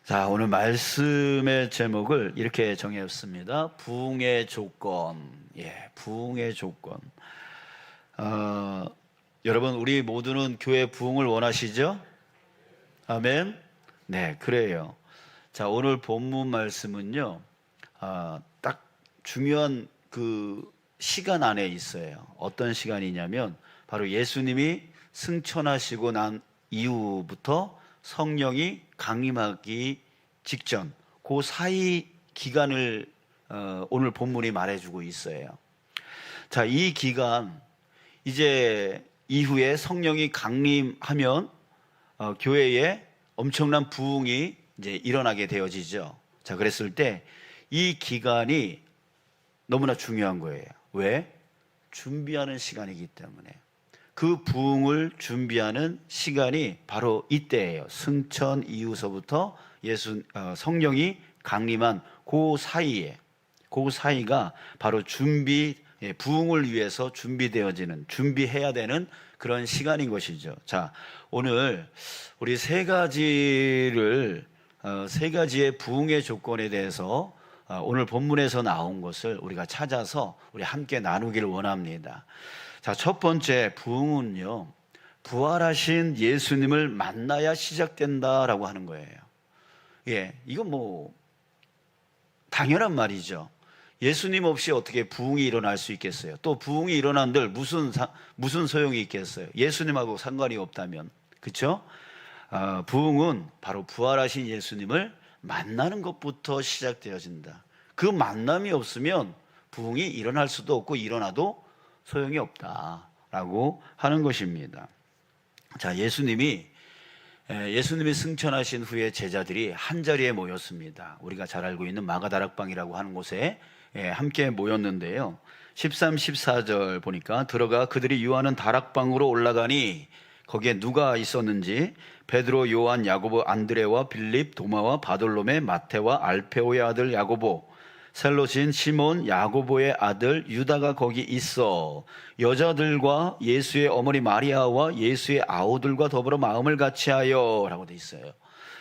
자, 오늘 말씀의 제목을 이렇게 정했습니다. 부흥의 조건. 부흥의 조건. 여러분, 우리 모두는 교회 부흥을 원하시죠? 아멘. 네, 그래요. 자, 오늘 본문 말씀은요, 딱 중요한 그 시간 안에 있어요. 어떤 시간이냐면, 바로 예수님이 승천하시고 난 이후부터 성령이 강림하기 직전 그 사이 기간을 오늘 본문이 말해주고 있어요. 자, 이 기간 이제 이후에 성령이 강림하면 교회에 엄청난 부흥이 이제 일어나게 되어지죠. 자, 그랬을 때 이 기간이 너무나 중요한 거예요. 왜? 준비하는 시간이기 때문에. 그 부흥을 준비하는 시간이 바로 이때예요. 승천 이후서부터 성령이 강림한 그 사이가 바로 부흥을 위해서 준비해야 되는 그런 시간인 것이죠. 자, 오늘 우리 세 가지의 부흥의 조건에 대해서 오늘 본문에서 나온 것을 우리가 찾아서 우리 함께 나누기를 원합니다. 자, 첫 번째 부흥은요, 부활하신 예수님을 만나야 시작된다라고 하는 거예요. 이건 당연한 말이죠. 예수님 없이 어떻게 부흥이 일어날 수 있겠어요? 또 부흥이 일어난들 무슨 소용이 있겠어요? 예수님하고 상관이 없다면, 그렇죠? 부흥은 바로 부활하신 예수님을 만나는 것부터 시작되어진다. 그 만남이 없으면 부흥이 일어날 수도 없고 일어나도 소용이 없다라고 하는 것입니다. 자, 예수님이 승천하신 후에 제자들이 한 자리에 모였습니다. 우리가 잘 알고 있는 마가다락방이라고 하는 곳에 함께 모였는데요. 13, 14절 보니까 들어가 그들이 유하는 다락방으로 올라가니 거기에 누가 있었는지 베드로, 요한, 야고보, 안드레와 빌립, 도마와 바돌로메, 마테와 알페오의 아들 야고보, 셀로신 시몬, 야고보의 아들 유다가 거기 있어 여자들과 예수의 어머니 마리아와 예수의 아우들과 더불어 마음을 같이하여 라고 돼 있어요.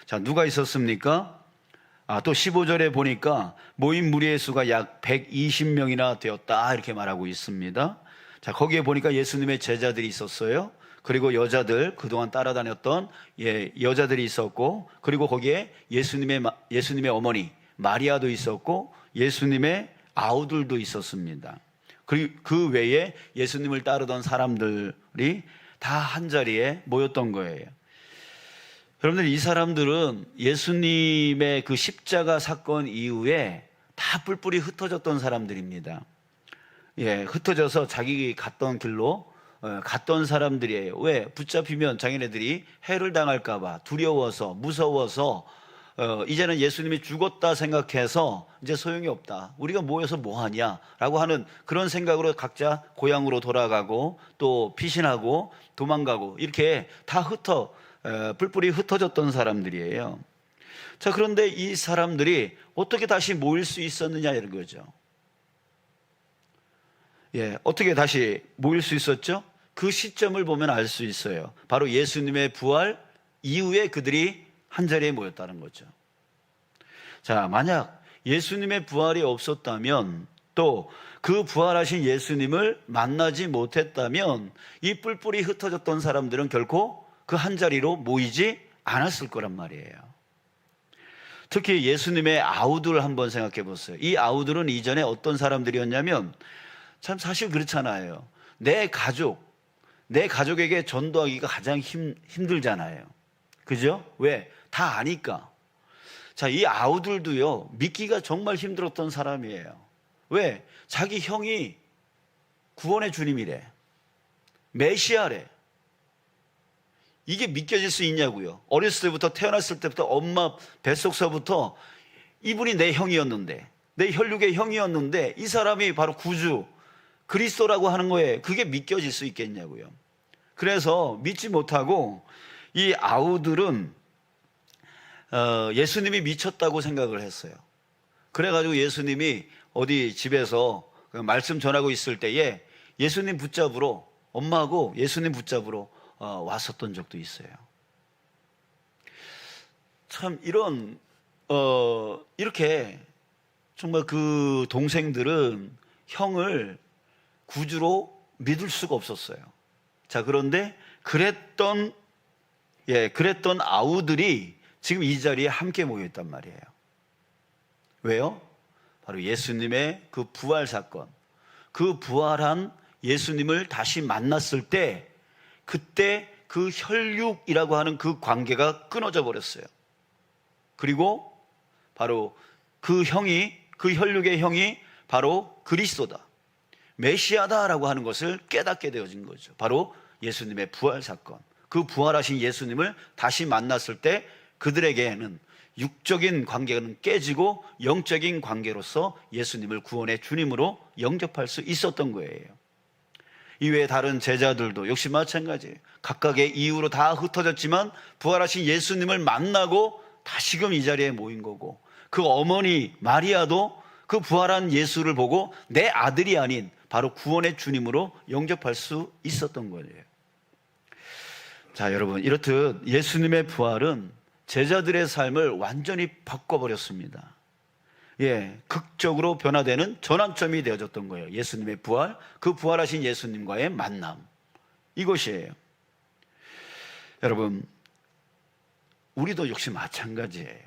자, 누가 있었습니까? 또 15절에 보니까 모인 무리의 수가 약 120명이나 되었다 이렇게 말하고 있습니다. 자, 거기에 보니까 예수님의 제자들이 있었어요. 그리고 여자들, 그동안 따라다녔던 여자들이 있었고, 그리고 거기에 예수님의 어머니 마리아도 있었고 예수님의 아우들도 있었습니다. 그리고 그 외에 예수님을 따르던 사람들이 다 한자리에 모였던 거예요. 여러분들, 이 사람들은 예수님의 그 십자가 사건 이후에 다 뿔뿔이 흩어졌던 사람들입니다. 흩어져서 자기 갔던 길로 갔던 사람들이에요. 왜? 붙잡히면 자기네들이 해를 당할까 봐 두려워서, 무서워서 이제는 예수님이 죽었다 생각해서 이제 소용이 없다, 우리가 모여서 뭐하냐 라고 하는 그런 생각으로 각자 고향으로 돌아가고 또 피신하고 도망가고 이렇게 다 뿔뿔이 흩어졌던 사람들이에요. 자, 그런데 이 사람들이 어떻게 다시 모일 수 있었느냐 이런 거죠. 어떻게 다시 모일 수 있었죠? 그 시점을 보면 알 수 있어요. 바로 예수님의 부활 이후에 그들이 한자리에 모였다는 거죠. 자, 만약 예수님의 부활이 없었다면, 또 그 부활하신 예수님을 만나지 못했다면 이 뿔뿔이 흩어졌던 사람들은 결코 그 한자리로 모이지 않았을 거란 말이에요. 특히 예수님의 아우들 한번 생각해 보세요. 이 아우들은 이전에 어떤 사람들이었냐면, 참 사실 그렇잖아요. 내 가족에게 전도하기가 가장 힘들잖아요. 그죠? 왜? 다 아니까. 자, 이 아우들도요, 믿기가 정말 힘들었던 사람이에요. 왜? 자기 형이 구원의 주님이래, 메시아래. 이게 믿겨질 수 있냐고요. 어렸을 때부터, 태어났을 때부터 엄마 뱃속서부터 이분이 내 형이었는데, 내 혈육의 형이었는데 이 사람이 바로 구주 그리스도라고 하는 거에 그게 믿겨질 수 있겠냐고요. 그래서 믿지 못하고 이 아우들은 예수님이 미쳤다고 생각을 했어요. 그래가지고 예수님이 어디 집에서 말씀 전하고 있을 때에 예수님 붙잡으러, 엄마하고 예수님 붙잡으러 왔었던 적도 있어요. 참 이런 이렇게 정말 그 동생들은 형을 구주로 믿을 수가 없었어요. 자, 그런데 그랬던 아우들이 지금 이 자리에 함께 모여 있단 말이에요. 왜요? 바로 예수님의 그 부활 사건, 그 부활한 예수님을 다시 만났을 때, 그때 그 혈육이라고 하는 그 관계가 끊어져 버렸어요. 그리고 바로 그 혈육의 형이 바로 그리스도다, 메시아다라고 하는 것을 깨닫게 되어진 거죠. 바로 예수님의 부활 사건, 그 부활하신 예수님을 다시 만났을 때 그들에게는 육적인 관계는 깨지고 영적인 관계로서 예수님을 구원의 주님으로 영접할 수 있었던 거예요. 이외에 다른 제자들도 역시 마찬가지예요. 각각의 이유로 다 흩어졌지만 부활하신 예수님을 만나고 다시금 이 자리에 모인 거고, 그 어머니 마리아도 그 부활한 예수를 보고 내 아들이 아닌 바로 구원의 주님으로 영접할 수 있었던 거예요. 자, 여러분, 이렇듯 예수님의 부활은 제자들의 삶을 완전히 바꿔버렸습니다. 극적으로 변화되는 전환점이 되어졌던 거예요. 예수님의 부활, 그 부활하신 예수님과의 만남, 이것이에요. 여러분, 우리도 역시 마찬가지예요.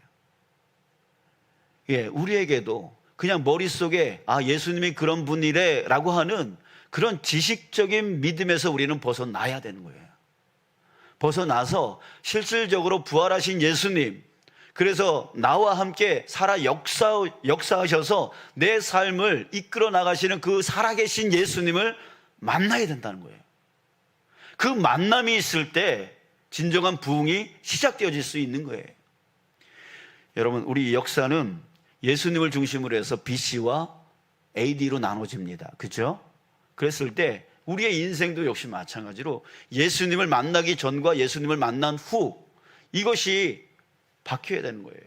우리에게도 그냥 머릿속에 예수님이 그런 분이래 라고 하는 그런 지식적인 믿음에서 우리는 벗어나야 되는 거예요. 벗어나서 실질적으로 부활하신 예수님, 그래서 나와 함께 역사하셔서 내 삶을 이끌어 나가시는 그 살아계신 예수님을 만나야 된다는 거예요. 그 만남이 있을 때 진정한 부흥이 시작되어질 수 있는 거예요. 여러분, 우리 역사는 예수님을 중심으로 해서 BC와 AD로 나눠집니다. 그렇죠? 그랬을 때 우리의 인생도 역시 마찬가지로 예수님을 만나기 전과 예수님을 만난 후, 이것이 바뀌어야 되는 거예요.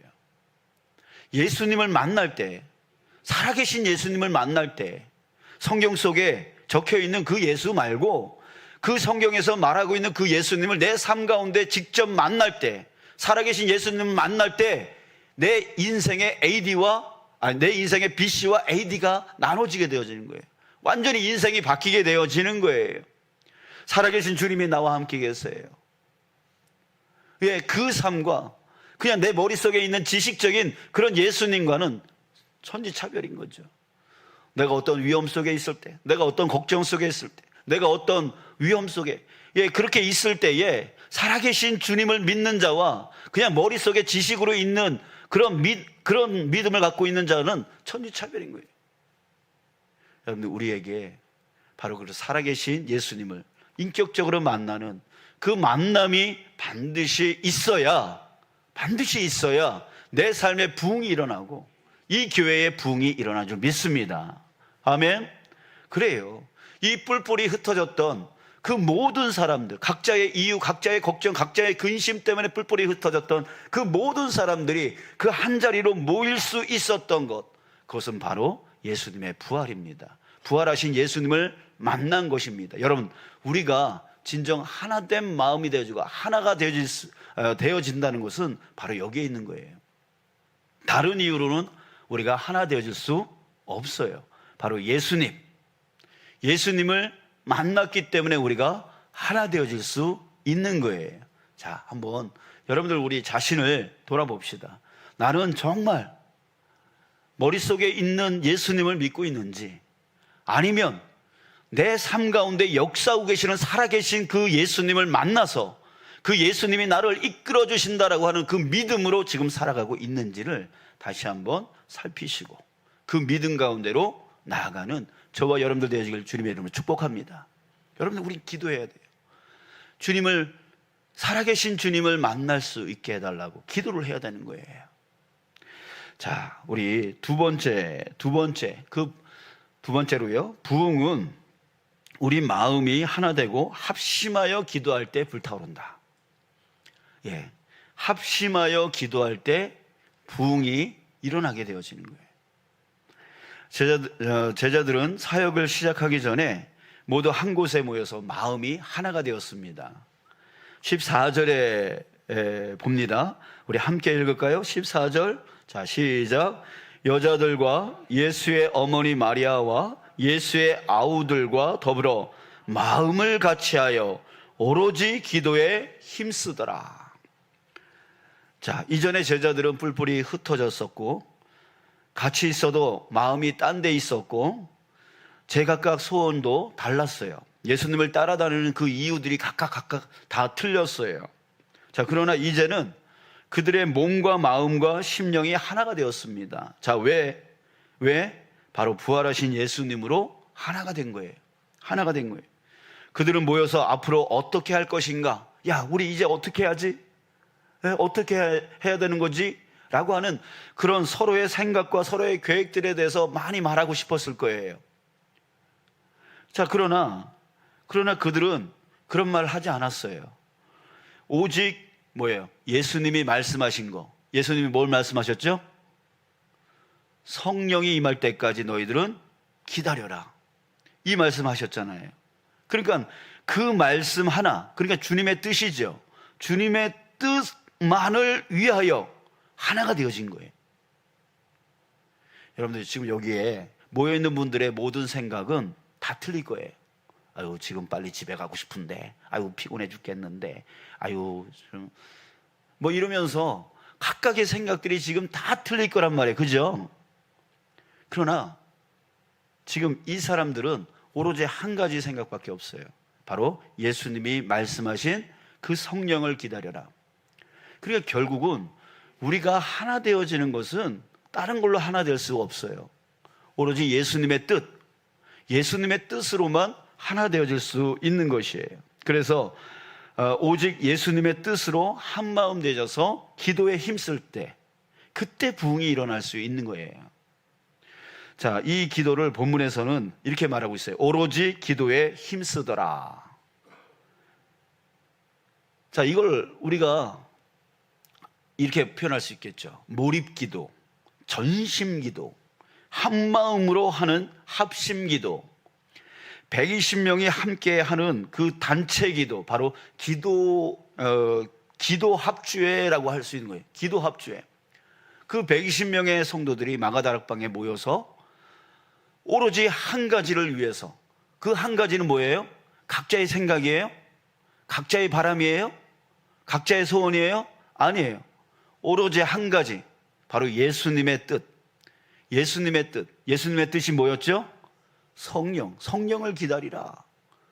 예수님을 만날 때, 살아계신 예수님을 만날 때 성경 속에 적혀있는 그 예수 말고 그 성경에서 말하고 있는 그 예수님을 내 삶 가운데 직접 만날 때, 살아계신 예수님을 만날 때 내 인생의 BC와 AD가 나눠지게 되어지는 거예요. 완전히 인생이 바뀌게 되어지는 거예요. 살아계신 주님이 나와 함께 계세요. 그 삶과 그냥 내 머릿속에 있는 지식적인 그런 예수님과는 천지차별인 거죠. 내가 어떤 위험 속에 있을 때, 내가 어떤 걱정 속에 있을 때, 내가 어떤 위험 속에 그렇게 있을 때에 살아계신 주님을 믿는 자와 그냥 머릿속에 지식으로 있는 그런 믿음을 갖고 있는 자는 천지차별인 거예요. 여러분들, 우리에게 바로 그 살아계신 예수님을 인격적으로 만나는 그 만남이 반드시 있어야 내 삶의 부흥이 일어나고 이 교회의 부흥이 일어날 줄 믿습니다. 아멘. 그래요. 이 뿔뿔이 흩어졌던 그 모든 사람들, 각자의 이유, 각자의 걱정, 각자의 근심 때문에 뿔뿔이 흩어졌던 그 모든 사람들이 그 한자리로 모일 수 있었던 것, 그것은 바로 예수님의 부활입니다. 부활하신 예수님을 만난 것입니다. 여러분, 우리가 진정 하나된 마음이 되어지고 하나가 되어진다는 것은 바로 여기에 있는 거예요. 다른 이유로는 우리가 하나 되어질 수 없어요. 바로 예수님을 만났기 때문에 우리가 하나 되어질 수 있는 거예요. 자, 한번 여러분들 우리 자신을 돌아봅시다. 나는 정말 머릿속에 있는 예수님을 믿고 있는지, 아니면 내 삶 가운데 역사하고 계시는 살아계신 그 예수님을 만나서 그 예수님이 나를 이끌어 주신다라고 하는 그 믿음으로 지금 살아가고 있는지를 다시 한번 살피시고 그 믿음 가운데로 나아가는 저와 여러분들 되어지길 주님의 이름으로 축복합니다. 여러분들, 우리 기도해야 돼요. 살아계신 주님을 만날 수 있게 해달라고 기도를 해야 되는 거예요. 자, 우리 두 번째로요, 부흥은 우리 마음이 하나 되고 합심하여 기도할 때 불타오른다. 합심하여 기도할 때 부흥이 일어나게 되어지는 거예요. 제자들은 사역을 시작하기 전에 모두 한 곳에 모여서 마음이 하나가 되었습니다. 14절에 봅니다. 우리 함께 읽을까요? 14절. 자, 시작. 여자들과 예수의 어머니 마리아와 예수의 아우들과 더불어 마음을 같이하여 오로지 기도에 힘쓰더라. 자, 이전에 제자들은 뿔뿔이 흩어졌었고 같이 있어도 마음이 딴 데 있었고 제각각 소원도 달랐어요. 예수님을 따라다니는 그 이유들이 각각 다 틀렸어요. 자, 그러나 이제는 그들의 몸과 마음과 심령이 하나가 되었습니다. 자, 왜? 바로 부활하신 예수님으로 하나가 된 거예요. 하나가 된 거예요. 그들은 모여서 앞으로 어떻게 할 것인가? 야, 우리 이제 어떻게 해야지? 어떻게 해야 되는 거지? 라고 하는 그런 서로의 생각과 서로의 계획들에 대해서 많이 말하고 싶었을 거예요. 자, 그러나 그들은 그런 말 하지 않았어요. 오직 뭐예요? 예수님이 말씀하신 거. 예수님이 뭘 말씀하셨죠? 성령이 임할 때까지 너희들은 기다려라. 이 말씀하셨잖아요. 그러니까 그 말씀 하나, 그러니까 주님의 뜻이죠. 주님의 뜻만을 위하여 하나가 되어진 거예요. 여러분들 지금 여기에 모여있는 분들의 모든 생각은 다 틀릴 거예요. 아유, 지금 빨리 집에 가고 싶은데, 아유, 피곤해 죽겠는데, 아유, 뭐 이러면서 각각의 생각들이 지금 다 틀릴 거란 말이에요. 그죠? 그러나 지금 이 사람들은 오로지 한 가지 생각밖에 없어요. 바로 예수님이 말씀하신 그 성령을 기다려라. 그러니까 결국은 우리가 하나 되어지는 것은 다른 걸로 하나 될 수가 없어요. 오로지 예수님의 뜻, 예수님의 뜻으로만 하나 되어질 수 있는 것이에요. 그래서 오직 예수님의 뜻으로 한마음 되어서 기도에 힘쓸 때, 그때 부흥이 일어날 수 있는 거예요. 자, 이 기도를 본문에서는 이렇게 말하고 있어요. 오로지 기도에 힘쓰더라. 자, 이걸 우리가 이렇게 표현할 수 있겠죠. 몰입기도, 전심기도, 한마음으로 하는 합심기도, 120명이 함께 하는 그 단체기도, 바로 기도합주회라고 할 수 있는 거예요. 기도합주회. 그 120명의 성도들이 마가다락방에 모여서 오로지 한 가지를 위해서, 그 한 가지는 뭐예요? 각자의 생각이에요? 각자의 바람이에요? 각자의 소원이에요? 아니에요. 오로지 한 가지, 바로 예수님의 뜻. 예수님의 뜻. 예수님의 뜻이 뭐였죠? 성령을 기다리라.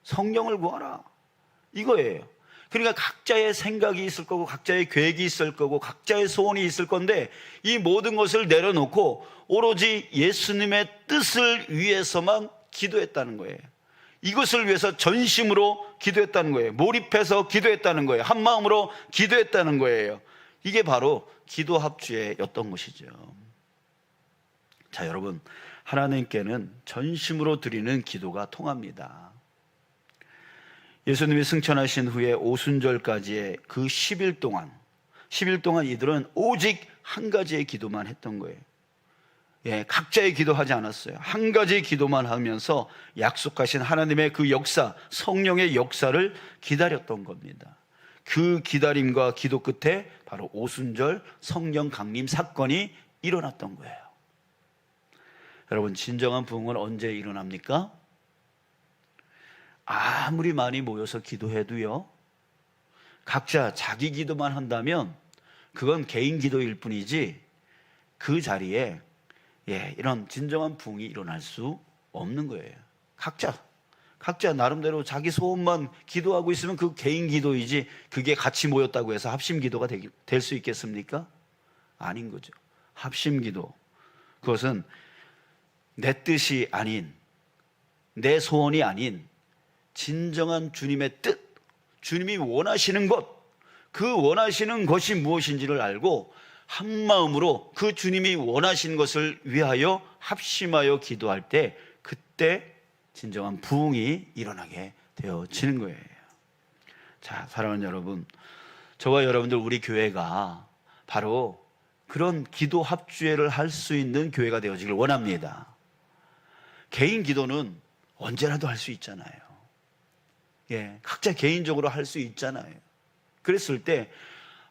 성령을 구하라. 이거예요. 그러니까 각자의 생각이 있을 거고, 각자의 계획이 있을 거고, 각자의 소원이 있을 건데, 이 모든 것을 내려놓고 오로지 예수님의 뜻을 위해서만 기도했다는 거예요. 이것을 위해서 전심으로 기도했다는 거예요. 몰입해서 기도했다는 거예요. 한 마음으로 기도했다는 거예요. 이게 바로 기도합주회였던 것이죠. 자, 여러분, 하나님께는 전심으로 드리는 기도가 통합니다. 예수님이 승천하신 후에 오순절까지의 그 10일 동안 이들은 오직 한 가지의 기도만 했던 거예요. 각자의 기도하지 않았어요. 한 가지 기도만 하면서 약속하신 하나님의 그 역사, 성령의 역사를 기다렸던 겁니다. 그 기다림과 기도 끝에 바로 오순절 성령 강림 사건이 일어났던 거예요. 여러분, 진정한 부흥은 언제 일어납니까? 아무리 많이 모여서 기도해도요, 각자 자기 기도만 한다면 그건 개인 기도일 뿐이지 그 자리에 이런 진정한 부흥이 일어날 수 없는 거예요. 각자 나름대로 자기 소원만 기도하고 있으면 그 개인 기도이지, 그게 같이 모였다고 해서 합심 기도가 될 수 있겠습니까? 아닌 거죠. 합심 기도, 그것은 내 뜻이 아닌, 내 소원이 아닌 진정한 주님의 뜻, 주님이 원하시는 것, 그 원하시는 것이 무엇인지를 알고 한 마음으로 그 주님이 원하시는 것을 위하여 합심하여 기도할 때, 그때 진정한 부흥이 일어나게 되어지는 거예요. 자, 사랑하는 여러분, 저와 여러분들, 우리 교회가 바로 그런 기도 합주회를 할 수 있는 교회가 되어지길 원합니다. 개인 기도는 언제라도 할 수 있잖아요. 각자 개인적으로 할 수 있잖아요. 그랬을 때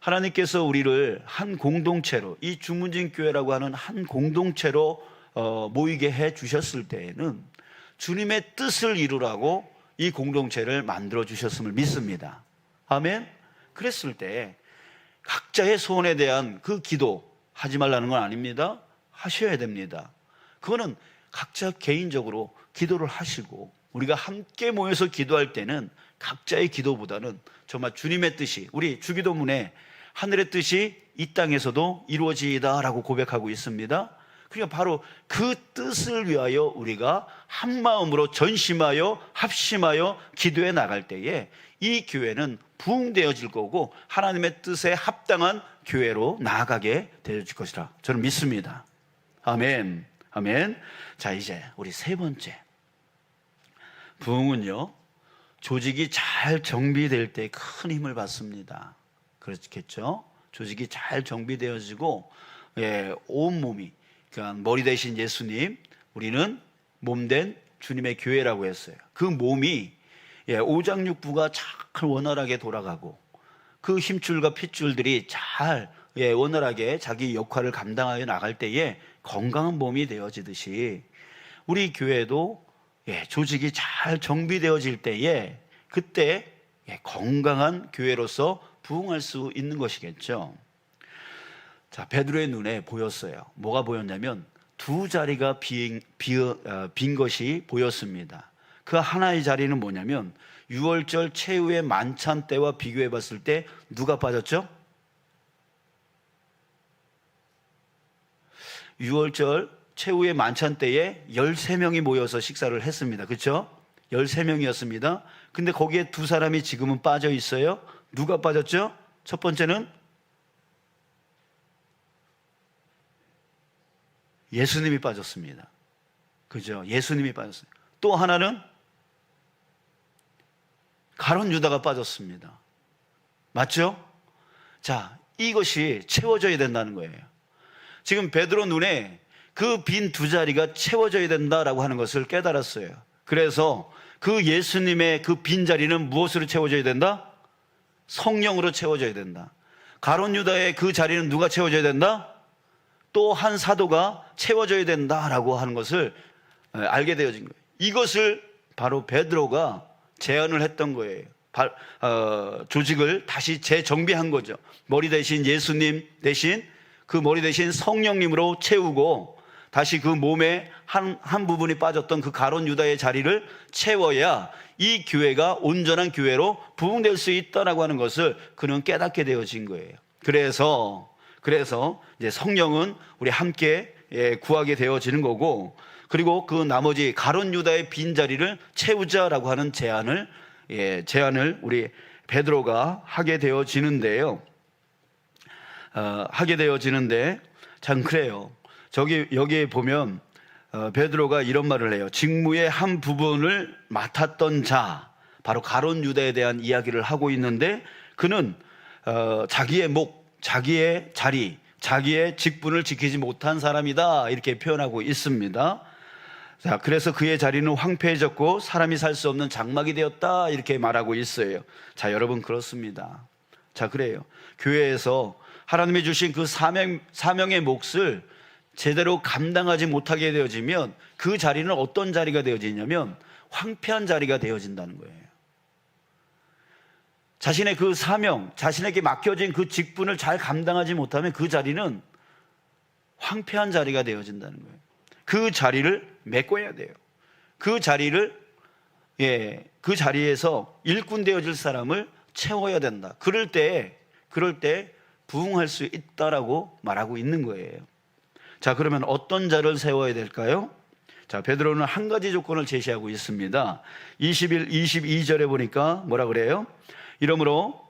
하나님께서 우리를 한 공동체로, 이 주문진교회라고 하는 한 공동체로 모이게 해 주셨을 때에는 주님의 뜻을 이루라고 이 공동체를 만들어 주셨음을 믿습니다. 아멘. 그랬을 때 각자의 소원에 대한 그 기도 하지 말라는 건 아닙니다. 하셔야 됩니다. 그거는 각자 개인적으로 기도를 하시고, 우리가 함께 모여서 기도할 때는 각자의 기도보다는 정말 주님의 뜻이, 우리 주기도문에 하늘의 뜻이 이 땅에서도 이루어지이다라고 고백하고 있습니다. 그러니까 바로 그 뜻을 위하여 우리가 한 마음으로 전심하여 합심하여 기도해 나갈 때에 이 교회는 부흥되어질 거고 하나님의 뜻에 합당한 교회로 나아가게 되어질 것이라 저는 믿습니다. 아멘. 아멘. 자, 이제 우리 세 번째, 부흥은요, 조직이 잘 정비될 때 큰 힘을 받습니다. 그렇겠죠? 조직이 잘 정비되어지고, 온몸이, 그러니까 머리 대신 예수님, 우리는 몸된 주님의 교회라고 했어요. 그 몸이 오장육부가 잘 원활하게 돌아가고, 그 힘줄과 핏줄들이 잘 원활하게 자기 역할을 감당하여 나갈 때에 건강한 몸이 되어지듯이, 우리 교회도 조직이 잘 정비되어질 때에 그때 건강한 교회로서 부흥할 수 있는 것이겠죠. 자, 베드로의 눈에 보였어요. 뭐가 보였냐면 두 자리가 빈 것이 보였습니다. 그 하나의 자리는 뭐냐면 6월절 최후의 만찬 때와 비교해 봤을 때 누가 빠졌죠? 6월절 최후의 만찬 때에 13명이 모여서 식사를 했습니다. 그렇죠? 13명이었습니다. 근데 거기에 두 사람이 지금은 빠져 있어요. 누가 빠졌죠? 첫 번째는 예수님이 빠졌습니다. 그죠? 예수님이 빠졌어요. 또 하나는 가룟 유다가 빠졌습니다. 맞죠? 자, 이것이 채워져야 된다는 거예요. 지금 베드로 눈에 그 빈 두 자리가 채워져야 된다라고 하는 것을 깨달았어요. 그래서 그 예수님의 그 빈 자리는 무엇으로 채워져야 된다? 성령으로 채워져야 된다. 가룟 유다의 그 자리는 누가 채워져야 된다? 또 한 사도가 채워져야 된다라고 하는 것을 알게 되어진 거예요. 이것을 바로 베드로가 제안을 했던 거예요. 조직을 다시 재정비한 거죠. 머리 대신 예수님 대신 그 머리 대신 성령님으로 채우고, 다시 그 몸의 한 부분이 빠졌던 그 가룟 유다의 자리를 채워야 이 교회가 온전한 교회로 부흥될 수 있다라고 하는 것을 그는 깨닫게 되어진 거예요. 그래서 이제 성령은 우리 함께 구하게 되어지는 거고, 그리고 그 나머지 가룟 유다의 빈 자리를 채우자라고 하는 제안을 우리 베드로가 하게 되어지는데요. 참 그래요. 여기에 보면 베드로가 이런 말을 해요. 직무의 한 부분을 맡았던 자, 바로 가룟 유다에 대한 이야기를 하고 있는데, 그는 자기의 자기의 자리, 자기의 직분을 지키지 못한 사람이다, 이렇게 표현하고 있습니다. 자, 그래서 그의 자리는 황폐해졌고 사람이 살 수 없는 장막이 되었다, 이렇게 말하고 있어요. 자, 여러분, 그렇습니다. 자, 그래요. 교회에서 하나님이 주신 그 사명의 몫을 제대로 감당하지 못하게 되어지면 그 자리는 어떤 자리가 되어지냐면 황폐한 자리가 되어진다는 거예요. 자신의 그 사명, 자신에게 맡겨진 그 직분을 잘 감당하지 못하면 그 자리는 황폐한 자리가 되어진다는 거예요. 그 자리를 메꿔야 돼요. 그 자리에서 일꾼 되어질 사람을 채워야 된다. 그럴 때 부흥할 수 있다라고 말하고 있는 거예요. 자, 그러면 어떤 자를 세워야 될까요? 자, 베드로는 한 가지 조건을 제시하고 있습니다. 22절에 보니까 뭐라 그래요? 이러므로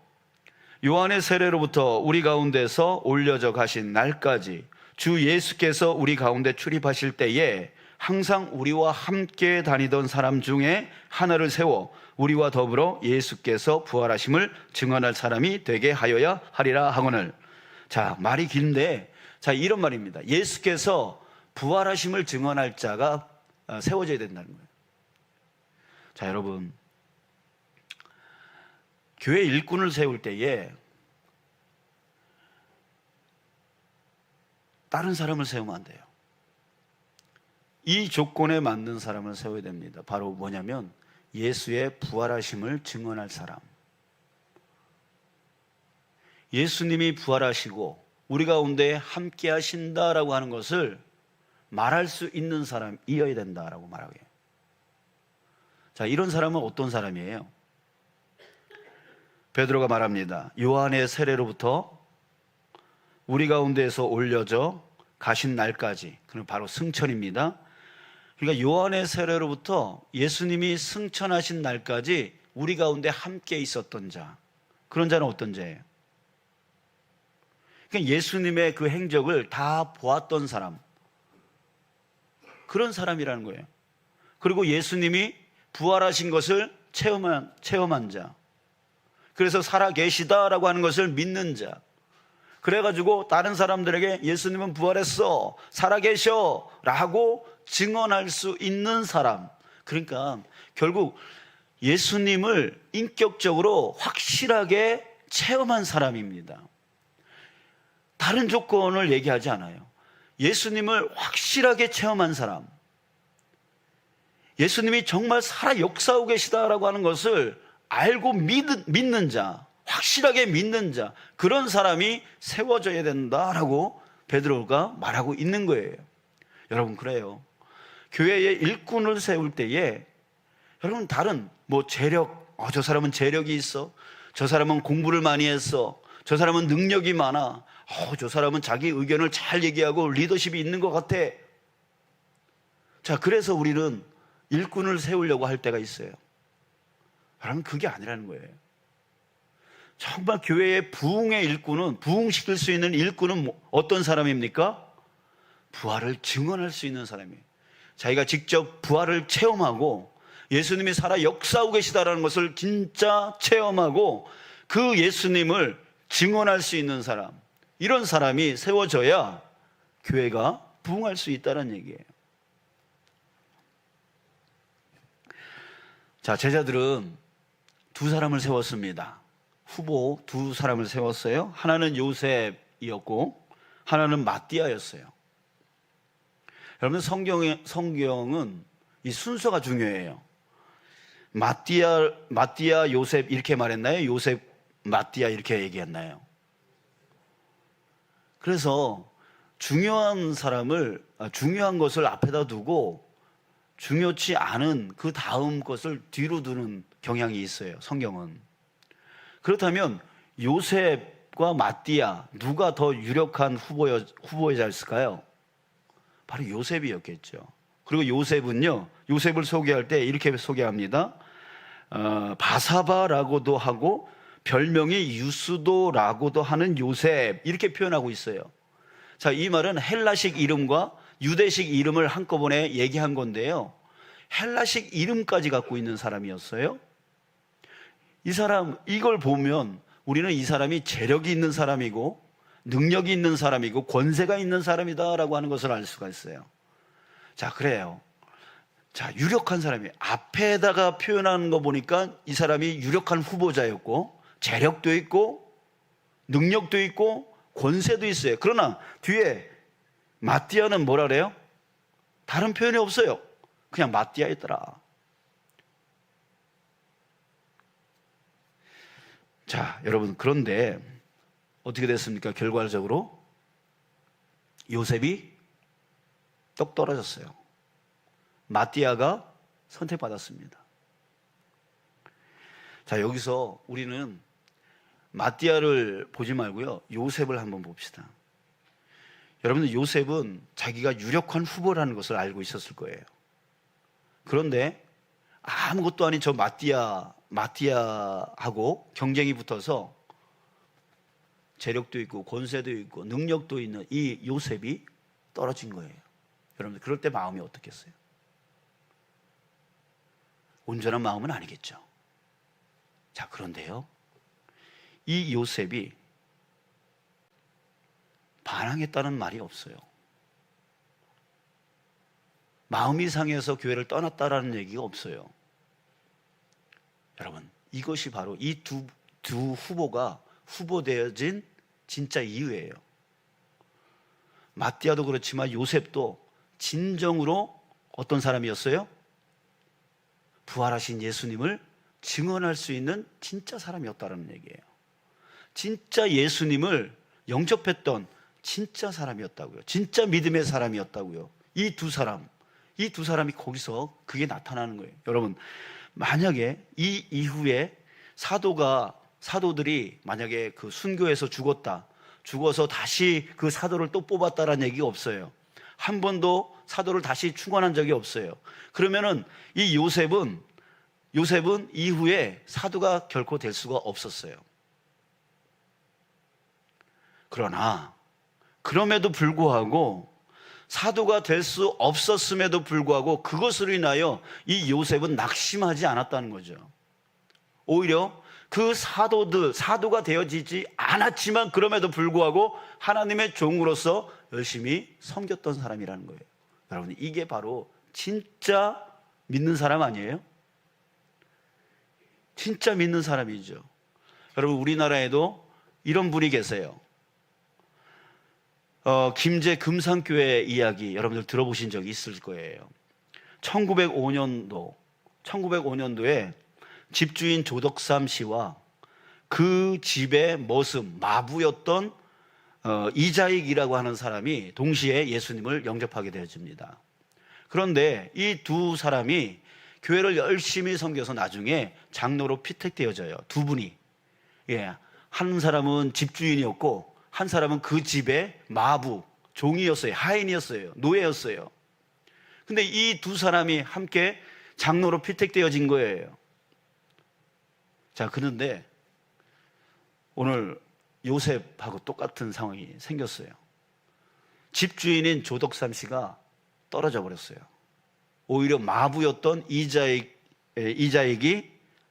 요한의 세례로부터 우리 가운데서 올려져 가신 날까지 주 예수께서 우리 가운데 출입하실 때에 항상 우리와 함께 다니던 사람 중에 하나를 세워 우리와 더불어 예수께서 부활하심을 증언할 사람이 되게 하여야 하리라 하거늘. 자, 말이 긴데, 자, 이런 말입니다. 예수께서 부활하심을 증언할 자가 세워져야 된다는 거예요. 자, 여러분, 교회 일꾼을 세울 때에 다른 사람을 세우면 안 돼요. 이 조건에 맞는 사람을 세워야 됩니다. 바로 뭐냐면 예수의 부활하심을 증언할 사람. 예수님이 부활하시고 우리 가운데 함께 하신다라고 하는 것을 말할 수 있는 사람이어야 된다라고 말하게. 자, 이런 사람은 어떤 사람이에요? 베드로가 말합니다. 요한의 세례로부터 우리 가운데에서 올려져 가신 날까지, 그럼 바로 승천입니다. 그러니까 요한의 세례로부터 예수님이 승천하신 날까지 우리 가운데 함께 있었던 자, 그런 자는 어떤 자예요? 그러니까 예수님의 그 행적을 다 보았던 사람, 그런 사람이라는 거예요. 그리고 예수님이 부활하신 것을 체험한 자, 그래서 살아계시다라고 하는 것을 믿는 자, 그래가지고 다른 사람들에게 예수님은 부활했어, 살아계셔 라고 증언할 수 있는 사람. 그러니까 결국 예수님을 인격적으로 확실하게 체험한 사람입니다. 다른 조건을 얘기하지 않아요. 예수님을 확실하게 체험한 사람, 예수님이 정말 살아 역사하고 계시다라고 하는 것을 알고 믿는 자, 확실하게 믿는 자, 그런 사람이 세워져야 된다라고 베드로가 말하고 있는 거예요. 여러분, 그래요. 교회의 일꾼을 세울 때에 여러분 다른 재력, 저 사람은 재력이 있어, 저 사람은 공부를 많이 했어, 저 사람은 능력이 많아, 저 사람은 자기 의견을 잘 얘기하고 리더십이 있는 것 같아. 자, 그래서 우리는 일꾼을 세우려고 할 때가 있어요. 여러분, 그게 아니라는 거예요. 정말 교회의 부흥의 일꾼은, 부흥시킬 수 있는 일꾼은 어떤 사람입니까? 부활을 증언할 수 있는 사람이에요. 자기가 직접 부활을 체험하고 예수님이 살아 역사하고 계시다는 것을 진짜 체험하고 그 예수님을 증언할 수 있는 사람, 이런 사람이 세워져야 교회가 부흥할 수 있다는 얘기예요. 자, 제자들은 두 사람을 세웠습니다. 후보 두 사람을 세웠어요. 하나는 요셉이었고 하나는 마띠아였어요. 여러분, 성경은 이 순서가 중요해요. 마띠아 요셉 이렇게 말했나요? 요셉 마띠아 이렇게 얘기했나요? 그래서 중요한 것을 앞에다 두고 중요치 않은 그 다음 것을 뒤로 두는 경향이 있어요, 성경은. 그렇다면 요셉과 마띠아, 누가 더 유력한 후보자였을까요? 바로 요셉이었겠죠. 그리고 요셉을 소개할 때 이렇게 소개합니다. 바사바라고도 하고 별명이 유스도라고도 하는 요셉, 이렇게 표현하고 있어요. 자, 이 말은 헬라식 이름과 유대식 이름을 한꺼번에 얘기한 건데요, 헬라식 이름까지 갖고 있는 사람이었어요. 이걸 보면 우리는 이 사람이 재력이 있는 사람이고 능력이 있는 사람이고 권세가 있는 사람이다라고 하는 것을 알 수가 있어요. 자, 그래요. 자, 유력한 사람이 앞에다가 표현하는 거 보니까 이 사람이 유력한 후보자였고 재력도 있고 능력도 있고 권세도 있어요. 그러나 뒤에 마띠아는 뭐라 그래요? 다른 표현이 없어요. 그냥 마띠아였더라. 자, 여러분, 그런데 어떻게 됐습니까? 결과적으로 요셉이 떡 떨어졌어요. 마띠아가 선택받았습니다. 자, 여기서 우리는 마띠아를 보지 말고요, 요셉을 한번 봅시다. 여러분들, 요셉은 자기가 유력한 후보라는 것을 알고 있었을 거예요. 그런데 아무것도 아닌 저 마띠아하고 경쟁이 붙어서 재력도 있고 권세도 있고 능력도 있는 이 요셉이 떨어진 거예요. 여러분들, 그럴 때 마음이 어떻겠어요? 온전한 마음은 아니겠죠. 자, 그런데요, 이 요셉이 반항했다는 말이 없어요. 마음이 상해서 교회를 떠났다라는 얘기가 없어요. 여러분, 이것이 바로 이 두 후보가 후보되어진 진짜 이유예요. 마띠아도 그렇지만 요셉도 진정으로 어떤 사람이었어요? 부활하신 예수님을 증언할 수 있는 진짜 사람이었다는 얘기예요. 진짜 예수님을 영접했던 진짜 사람이었다고요. 진짜 믿음의 사람이었다고요. 이 두 사람이 거기서 그게 나타나는 거예요. 여러분, 만약에 이 이후에 사도들이 만약에 그 순교해서 죽어서 다시 그 사도를 또 뽑았다라는 얘기가 없어요. 한 번도 사도를 다시 충원한 적이 없어요. 그러면은 이 요셉은 이후에 사도가 결코 될 수가 없었어요. 그러나 그럼에도 불구하고 사도가 될 수 없었음에도 불구하고 그것으로 인하여 이 요셉은 낙심하지 않았다는 거죠. 오히려 그 사도가 되어지지 않았지만 그럼에도 불구하고 하나님의 종으로서 열심히 섬겼던 사람이라는 거예요. 여러분, 이게 바로 진짜 믿는 사람 아니에요? 진짜 믿는 사람이죠. 여러분, 우리나라에도 이런 분이 계세요. 김제 금산교회 이야기 여러분들 들어보신 적이 있을 거예요. 1905년도에 집주인 조덕삼 씨와 그 집의 마부였던 이자익이라고 하는 사람이 동시에 예수님을 영접하게 되어집니다. 그런데 이 두 사람이 교회를 열심히 섬겨서 나중에 장로로 피택되어져요. 두 분이. 한 사람은 집주인이었고 한 사람은 그 집의 마부, 종이었어요. 하인이었어요. 노예였어요. 근데 이 두 사람이 함께 장로로 피택되어진 거예요. 자, 그런데 오늘 요셉하고 똑같은 상황이 생겼어요. 집주인인 조덕삼 씨가 떨어져 버렸어요. 오히려 마부였던 이자익이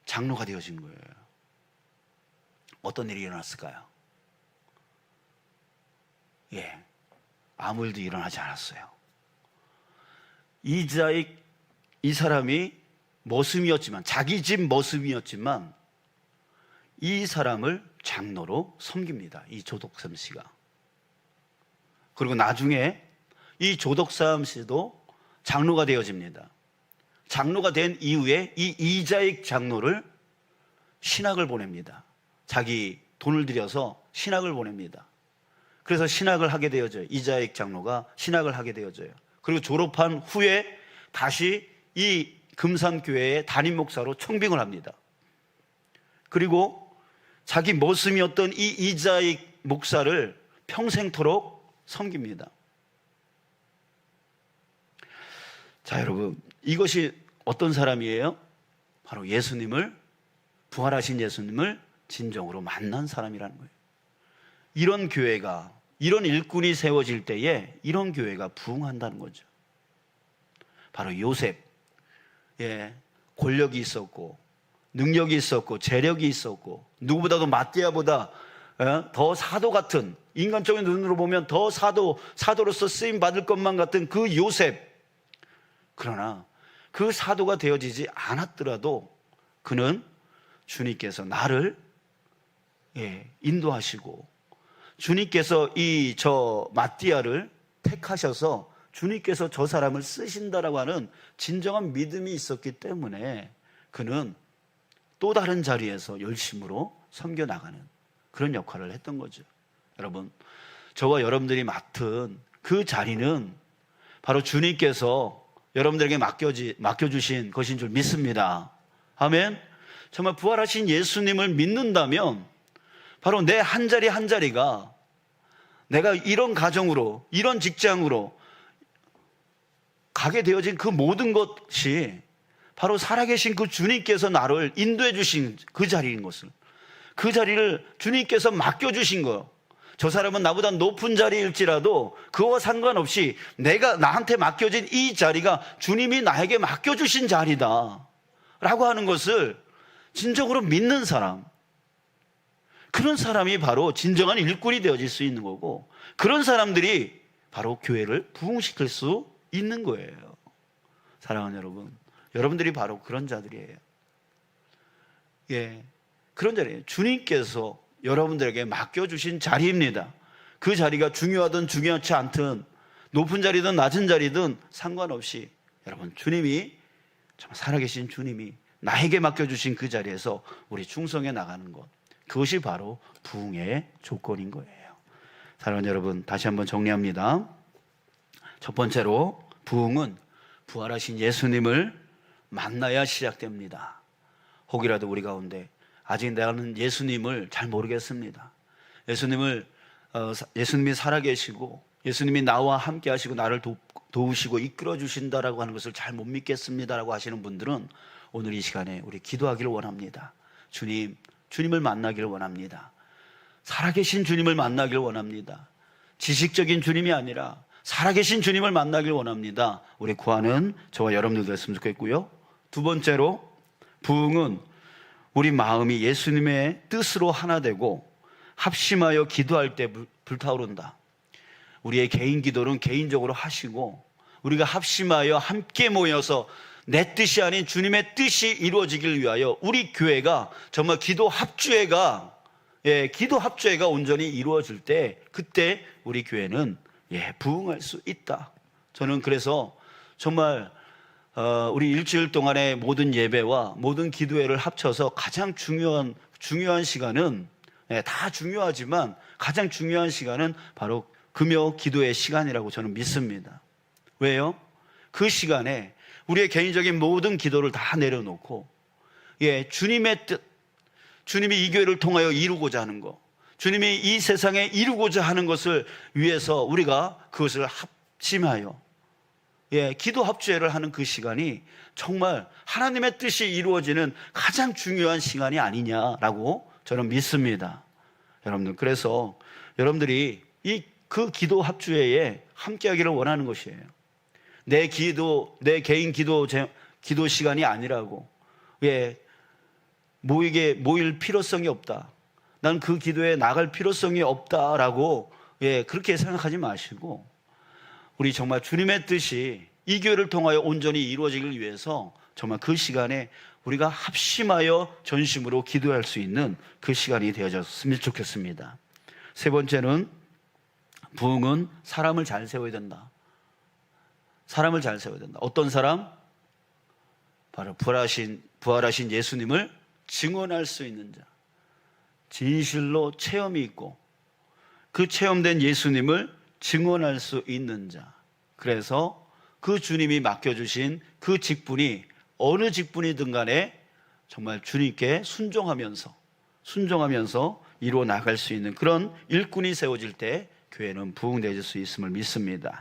장로가 되어진 거예요. 어떤 일이 일어났을까요? 아무 일도 일어나지 않았어요. 이자익, 이 사람이 머슴이었지만, 자기 집 머슴이었지만 이 사람을 장로로 섬깁니다. 이 조덕삼 씨가. 그리고 나중에 이 조덕삼 씨도 장로가 되어집니다. 장로가 된 이후에 이 이자익 장로를 신학을 보냅니다. 자기 돈을 들여서 신학을 보냅니다. 그래서 신학을 하게 되어져요. 이자익 장로가 신학을 하게 되어져요. 그리고 졸업한 후에 다시 이 금산교회의 담임 목사로 청빙을 합니다. 그리고 자기 머슴이었던 이 이자익 목사를 평생토록 섬깁니다. 자, 여러분, 이것이 어떤 사람이에요? 바로 부활하신 예수님을 진정으로 만난 사람이라는 거예요. 이런 교회가, 이런 일꾼이 세워질 때에 이런 교회가 부흥한다는 거죠. 바로 요셉, 권력이 있었고 능력이 있었고 재력이 있었고 누구보다도 마띠아보다 더 사도 같은, 인간적인 눈으로 보면 더 사도로서 쓰임 받을 것만 같은 그 요셉. 그러나 그 사도가 되어지지 않았더라도 그는 주님께서 나를 인도하시고 주님께서 저 마띠아를 택하셔서 주님께서 저 사람을 쓰신다라고 하는 진정한 믿음이 있었기 때문에 그는 또 다른 자리에서 열심으로 섬겨나가는 그런 역할을 했던 거죠. 여러분, 저와 여러분들이 맡은 그 자리는 바로 주님께서 여러분들에게 맡겨주신 것인 줄 믿습니다. 아멘. 정말 부활하신 예수님을 믿는다면 바로 내 한 자리 한 자리가 내가 이런 가정으로, 이런 직장으로 가게 되어진 그 모든 것이 바로 살아계신 그 주님께서 나를 인도해 주신 그 자리인 것을, 그 자리를 주님께서 맡겨주신 거예요. 저 사람은 나보다 높은 자리일지라도 그와 상관없이 나한테 맡겨진 이 자리가 주님이 나에게 맡겨주신 자리다 라고 하는 것을 진정으로 믿는 사람, 그런 사람이 바로 진정한 일꾼이 되어질 수 있는 거고, 그런 사람들이 바로 교회를 부흥시킬 수 있는 거예요. 사랑하는 여러분, 여러분들이 바로 그런 자들이에요. 그런 자리예요. 주님께서 여러분들에게 맡겨주신 자리입니다. 그 자리가 중요하든 중요하지 않든 높은 자리든 낮은 자리든 상관없이 여러분 주님이 정말 살아계신 주님이 나에게 맡겨주신 그 자리에서 우리 충성해 나가는 것, 그것이 바로 부흥의 조건인 거예요. 사랑하는 여러분, 다시 한번 정리합니다. 첫 번째로 부흥은 부활하신 예수님을 만나야 시작됩니다. 혹이라도 우리 가운데 아직 나는 예수님을 잘 모르겠습니다. 예수님이 살아계시고 예수님이 나와 함께 하시고 나를 도우시고 이끌어 주신다라고 하는 것을 잘 못 믿겠습니다라고 하시는 분들은 오늘 이 시간에 우리 기도하기를 원합니다. 주님을 만나기를 원합니다. 살아계신 주님을 만나기를 원합니다. 지식적인 주님이 아니라 살아계신 주님을 만나기를 원합니다. 우리 구하는 저와 여러분들 됐으면 좋겠고요. 두 번째로 부흥은 우리 마음이 예수님의 뜻으로 하나 되고 합심하여 기도할 때 불타오른다. 우리의 개인 기도는 개인적으로 하시고 우리가 합심하여 함께 모여서 내 뜻이 아닌 주님의 뜻이 이루어지길 위하여 우리 교회가 정말 기도 합주회가 온전히 이루어질 때 그때 우리 교회는 부흥할 수 있다. 저는 그래서 정말 우리 일주일 동안의 모든 예배와 모든 기도회를 합쳐서 가장 중요한 시간은 다 중요하지만 가장 중요한 시간은 바로 금요 기도의 시간이라고 저는 믿습니다. 왜요? 그 시간에 우리의 개인적인 모든 기도를 다 내려놓고 주님의 뜻, 주님이 이 교회를 통하여 이루고자 하는 것, 주님이 이 세상에 이루고자 하는 것을 위해서 우리가 그것을 합심하여 기도 합주회를 하는 그 시간이 정말 하나님의 뜻이 이루어지는 가장 중요한 시간이 아니냐라고 저는 믿습니다. 여러분들, 그래서 여러분들이 그 기도 합주회에 함께하기를 원하는 것이에요. 내 개인 기도 시간이 아니라고 모일 필요성이 없다. 난 그 기도에 나갈 필요성이 없다라고 그렇게 생각하지 마시고 우리 정말 주님의 뜻이 이 교회를 통하여 온전히 이루어지길 위해서 정말 그 시간에 우리가 합심하여 전심으로 기도할 수 있는 그 시간이 되어졌으면 좋겠습니다. 세 번째는 부흥은 사람을 잘 세워야 된다. 사람을 잘 세워야 된다. 어떤 사람? 바로 부활하신 예수님을 증언할 수 있는 자, 진실로 체험이 있고 그 체험된 예수님을 증언할 수 있는 자. 그래서 그 주님이 맡겨주신 그 직분이 어느 직분이든 간에 정말 주님께 순종하면서 이루어 나갈 수 있는 그런 일꾼이 세워질 때 교회는 부흥되어질 수 있음을 믿습니다.